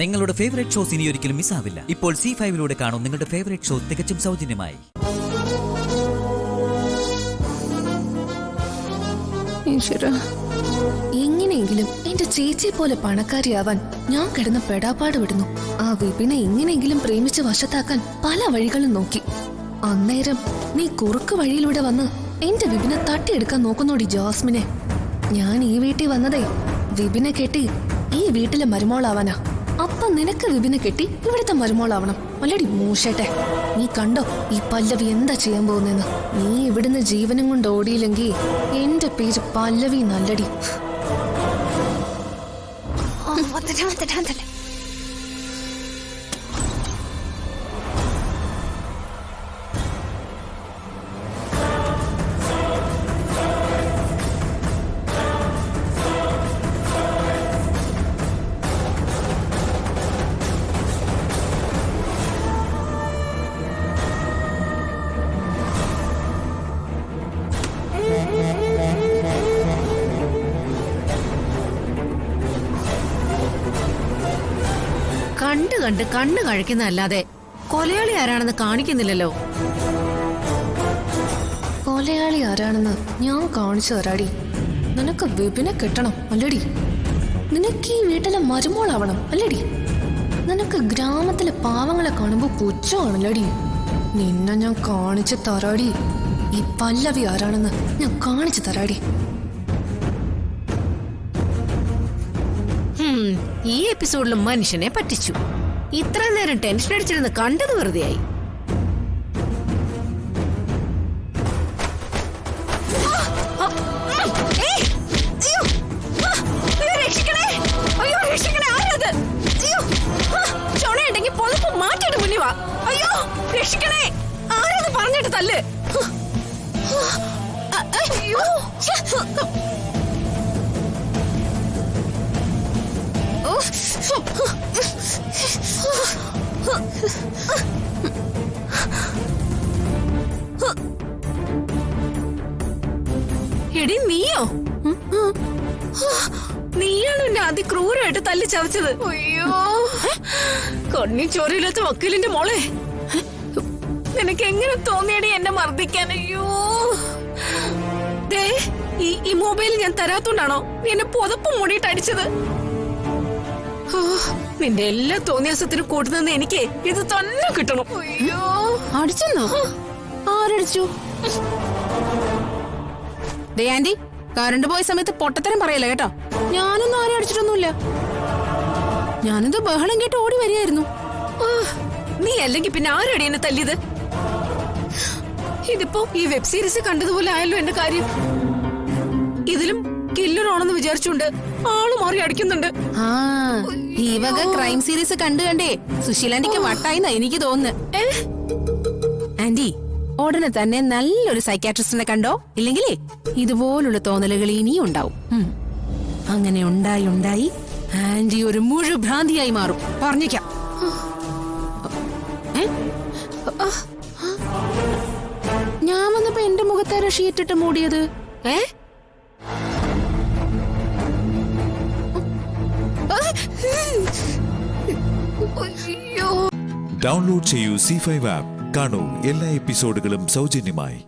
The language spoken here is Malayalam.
നിങ്ങളുടെ ഫേവറേറ്റ് ഷോസ് ഇനി ഒരിക്കലും മിസ്സാവില്ല. ഇപ്പോൾ C5 കാണും നിങ്ങളുടെ ഫേവറേറ്റ് ഷോ തികച്ചും സൗജന്യമായി. എങ്ങനെയെങ്കിലും എന്റെ ചേച്ചിയെ പോലെ പണക്കാരിയാവാൻ ഞാൻ കിടന്ന് പെടാപ്പാട് വിടുന്നു. ആ വിപിനെ എങ്ങനെയെങ്കിലും പ്രേമിച്ച് വശത്താക്കാൻ പല വഴികളും നോക്കി. അന്നേരം നീ കുറുക്ക് വഴിയിലൂടെ വന്ന് എന്റെ വിപിനെ തട്ടിയെടുക്കാൻ നോക്കുന്നോടി ജാസ്മിനെ. ഞാൻ ഈ വീട്ടിൽ വന്നതേ വിപിനെ കെട്ടി ഈ വീട്ടിലെ മരുമോളാവാനാ. അപ്പൊ നിനക്ക് വിപിനെ കെട്ടി ഇവിടുത്തെ മരുമോളാവണം അല്ലടി മൂഷട്ടെ. നീ കണ്ടോ ഈ പല്ലവി എന്താ ചെയ്യാൻ പോകുന്നെന്ന്. നീ ഇവിടുന്ന് ജീവനും കൊണ്ട് ഓടിയില്ലെങ്കിൽ എന്റെ പേര് പല്ലവി നല്ലടി. കണ്ട് കണ്ട് കണ്ണ് കഴിക്കുന്നതല്ലാതെ കൊലയാളി ആരാണെന്ന് കാണിക്കുന്നില്ലല്ലോ. കൊലയാളി ആരാണെന്ന് ഞാൻ കാണിച്ചു തരാടി. നിനക്ക് വിപിനെ കെട്ടണം അല്ലടി. നിനക്ക് ഈ വീട്ടിലെ മരുമോളാവണം അല്ലടി. നിനക്ക് ഗ്രാമത്തിലെ പാവങ്ങളെ കാണുമ്പോ പുച്ഛമാണല്ലടി. നിന്നെ ഞാൻ കാണിച്ചു തരാടി. ഈ പല്ലവി ആരാണെന്ന് ഞാൻ കാണിച്ചു തരാടി. ഈ എപ്പിസോഡിൽ മനുഷ്യനെ പറ്റിച്ചു. ഇത്ര നേരം ടെൻഷൻ അടിച്ചിരുന്ന് കണ്ടത് വെറുതെയായി. ചുണയുണ്ടെങ്കിൽ പൊതുപ്പ് മാറ്റിയിട്ട് മുന്നിൽ വാ. അയ്യോ രക്ഷിക്കണേ, ആരാന്ന് പറഞ്ഞിട്ട് തല്ല്. അയ്യോ എടി നീയോ? നീയാണ് എന്നെ അതിക്രൂരമായിട്ട് തല്ലി ചവച്ചത്. അയ്യോ കണ്ണി ചോരയില്ലാത്ത വക്കീലിന്റെ മോളെ, നിനക്ക് എങ്ങനെ തോന്നിയടി എന്നെ മർദ്ദിക്കാൻ? അയ്യോ ഈ മൊബൈൽ ഞാൻ തരാത്തോണ്ടാണോ നീ എന്നെ പുതപ്പ് മൂടിയിട്ട് അടിച്ചത്? നിന്റെ എല്ലാ തോന്നിയാസത്തിനും കൂട്ടുന്ന എനിക്ക് ഇത് തന്നെ കിട്ടണം. അയ്യോ അടിച്ചെന്നോ? ആരടിച്ചു? ദേ ആന്റി, കറണ്ട് പോയ സമയത്ത് പൊട്ടത്തരം പറയല്ലേ കേട്ടോ. ഞാനൊന്നും ആരും അടിച്ചിട്ടൊന്നുമില്ല. ഞാനെന്തോ ബഹളം കേട്ട് ഓടി വരികയായിരുന്നു. നീ അല്ലെങ്കിൽ പിന്നെ ആരടി എന്നെ തല്ലിയത്? ഇതിപ്പോ ഈ വെബ് സീരീസ് കണ്ടതുപോലെ ആയല്ലോ എന്റെ കാര്യം. ഇതിലും കില്ലറാണെന്ന് വിചാരിച്ചുണ്ട് ആള് മാറി അടിക്കുന്നുണ്ട്. ആ ഈ വക ക്രൈം സീരീസ് കണ്ടു കണ്ടേ സുശീലാന്റിക്ക് വട്ടായിന്നാ എനിക്ക് തോന്നുന്നു. ആന്റി ഉടനെ തന്നെ നല്ലൊരു സൈക്കാട്രിസ്റ്റിനെ കണ്ടോ, ഇല്ലെങ്കിലേ ഇതുപോലുള്ള തോന്നലുകൾ ഇനിയും ഉണ്ടാവും. അങ്ങനെ ഉണ്ടായി ഉണ്ടായി ആന്റി ഒരു മുഴുഭ്രാന്തിയായി മാറും, പറഞ്ഞേക്കാം. ഞാൻ വന്നപ്പോ എന്റെ മുഖത്താര ഷീറ്റിട്ട് മൂടിയത്? ഡൗൺലോഡ് ചെയ്യൂ C5 ആപ്പ്. കാണൂ എല്ലാ എപ്പിസോഡുകളും സൗജന്യമായി.